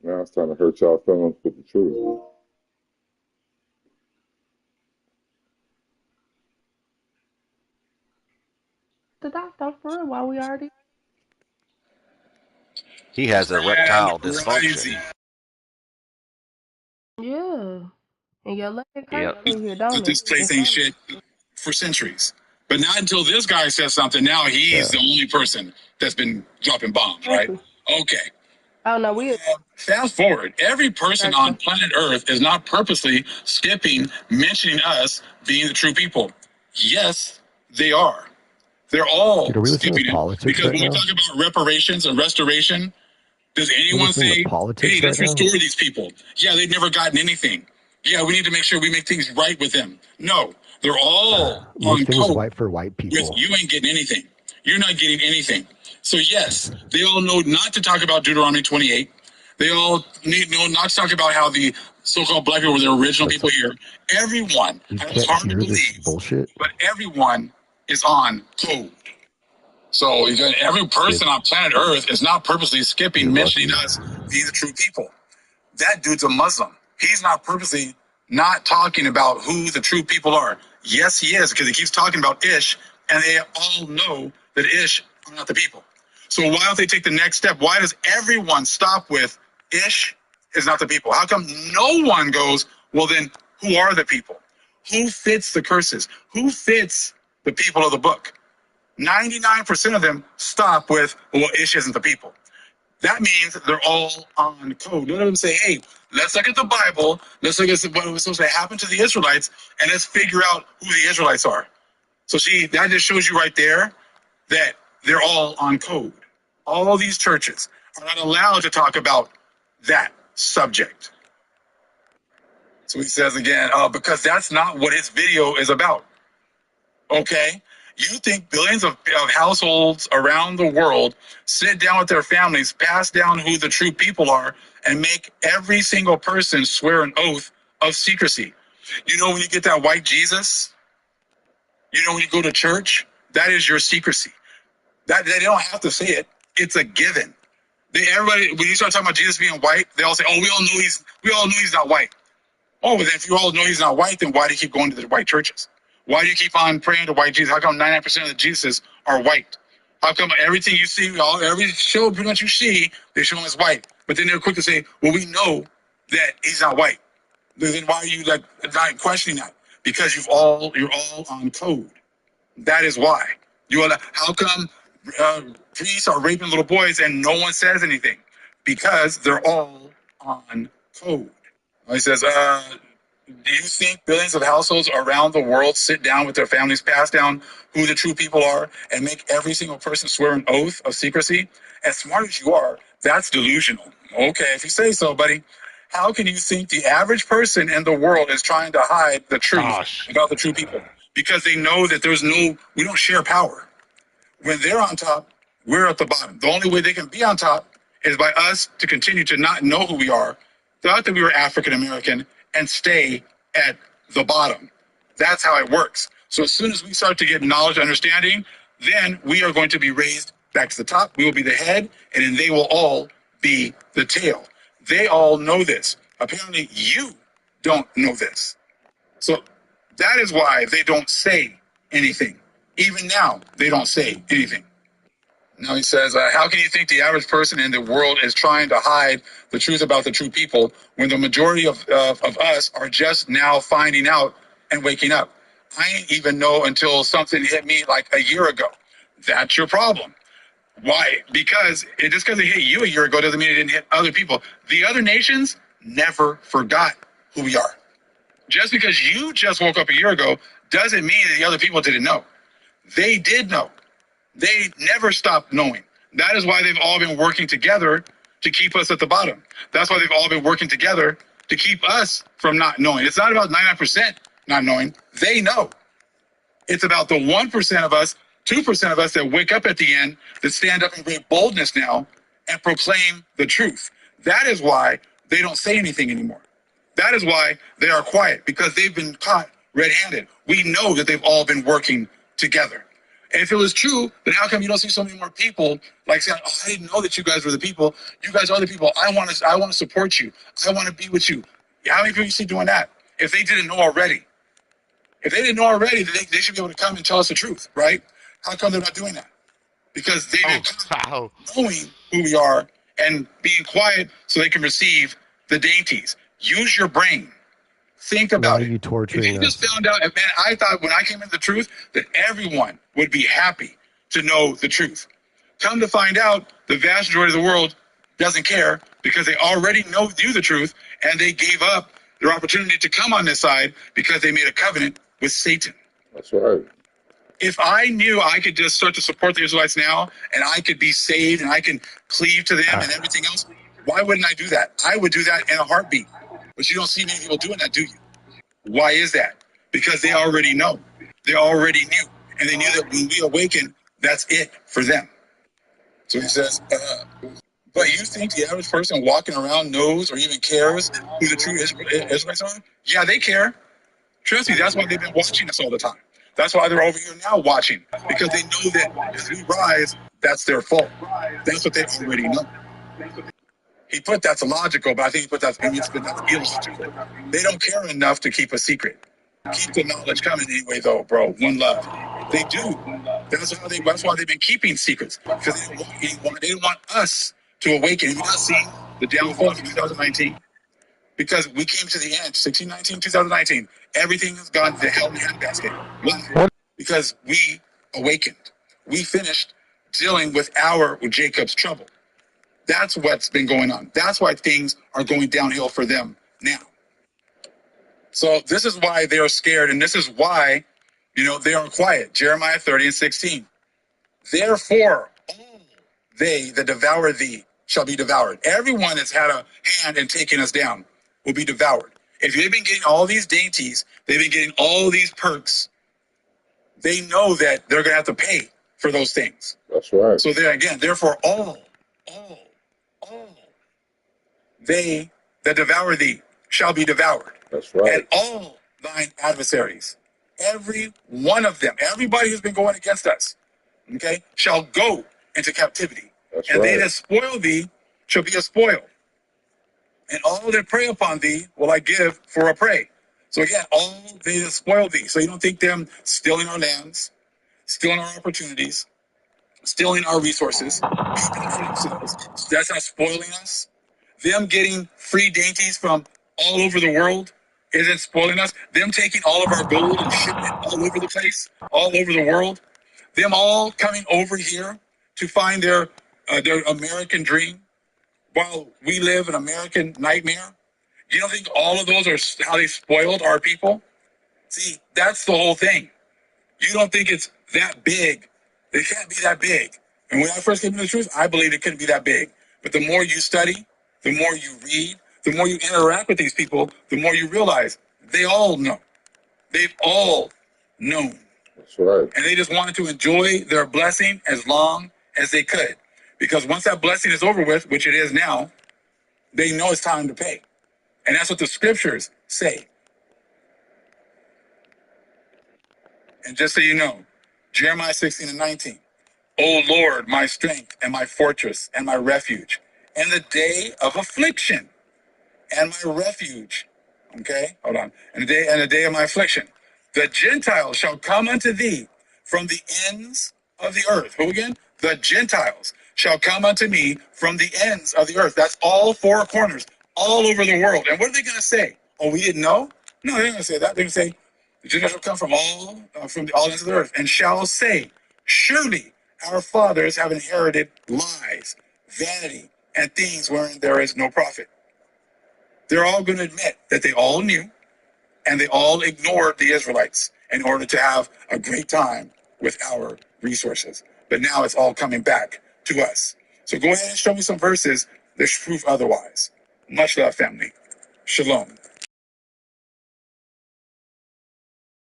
Now it's time to hurt y'all feelings with the truth. The doctor for real, why we already. He has Grand erectile Rising. dysfunction. Yeah. And your leg hurt Yep. in here, don't But it? this place ain't shit for centuries. But not until this guy says something. Now he's the Yeah. only person that's been dropping bombs, right? Exactly. Okay. Oh no, we Fast forward. Every person on gotcha. planet Earth is not purposely skipping mentioning us being the true people. Yes, they are. They're all Dude, are we listening to skipping it. politics Because right when we now? talk about reparations and restoration, does We're anyone listening to say, hey, politics right let's now? restore these people? Yeah, they've never gotten anything. Yeah, we need to make sure we make things right with them. No, they're all Make on things code white for white with people. you ain't getting anything. You're not getting anything. So, yes, they all know not to talk about Deuteronomy 28. They all know not to talk about how the so called black people were the original That's people here. Everyone, you and it's can't hard to hear this believe, bullshit. but everyone is on code. So every Dude, person on planet Earth is not purposely skipping you're mentioning lucky. us being the true people. That dude's a Muslim. He's not purposely not talking about who the true people are. Yes, he is, because he keeps talking about Ish, and they all know that Ish are not the people. So why don't they take the next step? Why does everyone stop with Ish is not the people? How come no one goes, well, then who are the people? Who fits the curses? Who fits the people of the book? 99% of them stop with, well, Ish isn't the people. That means they're all on code. None of them say, hey, let's look at the Bible. Let's look at what was supposed to happen to the Israelites, and let's figure out who the Israelites are. So, see, that just shows you right there that they're all on code. All these churches are not allowed to talk about that subject. So he says again, because that's not what his video is about. Okay? You think billions of households around the world sit down with their families, pass down who the true people are, and make every single person swear an oath of secrecy. You know, when you get that white Jesus, you know, when you go to church, that is your secrecy. That they don't have to say it; it's a given. Everybody, when you start talking about Jesus being white, they all say, "Oh, we all know he's not white." Oh, but if you all know he's not white, then why do you keep going to the white churches? Why do you keep on praying to white Jesus? How come 99% of the Jesuses are white? How come everything you see, every show pretty much you see, they show him as white? But then they're quick to say, well, we know that he's not white. Then why are you like not questioning that? Because you're all on code. That is why. You are. How come uh, priests are raping little boys and no one says anything? Because they're all on code. He says, do you think billions of households around the world sit down with their families, pass down who the true people are, and make every single person swear an oath of secrecy? As smart as you are, that's delusional. Okay, if you say so, buddy. How can you think the average person in the world is trying to hide the truth Gosh. about the true people? Because they know that we don't share power. When they're on top, we're at the bottom. The only way they can be on top is by us to continue to not know who we are, thought that we were African American, and stay at the bottom. That's how it works. So as soon as we start to get knowledge and understanding, then we are going to be raised back to the top. We will be the head, and then they will all be the tail. They all know this. Apparently, you don't know this. So that is why they don't say anything. Even now, they don't say anything. Now he says, how can you think the average person in the world is trying to hide the truth about the true people when the majority of us are just now finding out and waking up? I didn't even know until something hit me like a year ago. That's your problem. Why? Because just because it hit you a year ago doesn't mean it didn't hit other people. The other nations never forgot who we are. Just because you just woke up a year ago doesn't mean that the other people didn't know. They did know. They never stopped knowing. That is why they've all been working together to keep us at the bottom. That's why they've all been working together to keep us from not knowing. It's not about 99% not knowing. They know. It's about the 1% of us, 2% of us that wake up at the end, that stand up in great boldness now and proclaim the truth. That is why they don't say anything anymore. That is why they are quiet, because they've been caught red handed. We know that they've all been working together. And if it was true, then how come you don't see so many more people like saying, "Oh, I didn't know that you guys were the people. You guys are the people. I want to support you. I want to be with you." How many people you see doing that? If they didn't know already, then they should be able to come and tell us the truth, right? How come they're not doing that? Because they didn't Wow. knowing who we are and being quiet so they can receive the dainties. Use your brain. Think Why about are it. you torturing If you just us? found out, man, I thought when I came into the truth that everyone would be happy to know the truth. Come to find out, the vast majority of the world doesn't care because they already knew the truth and they gave up their opportunity to come on this side because they made a covenant with Satan. That's right. If I knew I could just start to support the Israelites now and I could be saved and I can cleave to them and everything else, why wouldn't I do that? I would do that in a heartbeat. But you don't see many people doing that, do you? Why is that? Because they already know. They already knew. And they knew that when we awaken, that's it for them. So he says, but you think the average person walking around knows or even cares who the true Israelites are? Yeah, they care. Trust me, that's why they've been watching us all the time. That's why they're over here now watching, because they know that as we rise, that's their fault. That's what they already know. He put that's illogical, but I think he put that's illogical. They don't care enough to keep a secret. Keep the knowledge coming anyway, though, bro. One love. They do. That's why they've been keeping secrets, because they didn't want us to awaken. Have you not seen the downfall of 2019? Because we came to the end, 1619, 2019. Everything has gone to hell in a handbasket. Why? Because we awakened. We finished dealing with Jacob's trouble. That's what's been going on. That's why things are going downhill for them now. So this is why they are scared, and this is why, they are quiet. Jeremiah 30:16. Therefore, all they that devour thee shall be devoured. Everyone that's had a hand in taking us down will be devoured. If they've been getting all these dainties, they've been getting all these perks, they know that they're going to have to pay for those things. That's right. So there again, therefore, all they that devour thee shall be devoured. That's right. And all thine adversaries, every one of them, everybody who's been going against us, okay, shall go into captivity. That's and right. they that spoil thee shall be a spoil. And all that prey upon thee will I give for a prey. So again, all they that spoil thee. So you don't think them stealing our lands, stealing our opportunities, stealing our resources, keeping it for themselves. That's not spoiling us. Them getting free dainties from all over the world isn't spoiling us. Them taking all of our gold and shipping it all over the place, all over the world. Them all coming over here to find their American dream while we live an American nightmare. You don't think all of those are how they spoiled our people? See, that's the whole thing. You don't think it's that big. It can't be that big. And when I first came to the truth, I believed it couldn't be that big. But the more you study, the more you read, the more you interact with these people, the more you realize they all know. They've all known. That's right. And they just wanted to enjoy their blessing as long as they could. Because once that blessing is over with, which it is now, they know it's time to pay. And that's what the scriptures say. And just so you know, Jeremiah 16:19. O Lord, my strength and my fortress and my refuge, in the day of affliction and my refuge. Okay, hold on. And the day of my affliction. The Gentiles shall come unto thee from the ends of the earth. Who again? The Gentiles shall come unto me from the ends of the earth. That's all four corners, all over the world. And what are they going to say? Oh, we didn't know? No, they're not going to say that. They're going to say, the Gentiles shall come from all ends of the earth, and shall say, surely our fathers have inherited lies, vanity, and things wherein there is no profit. They're all going to admit that they all knew and they all ignored the Israelites in order to have a great time with our resources. But now it's all coming back to us. So go ahead and show me some verses that prove otherwise. Much love, family. Shalom.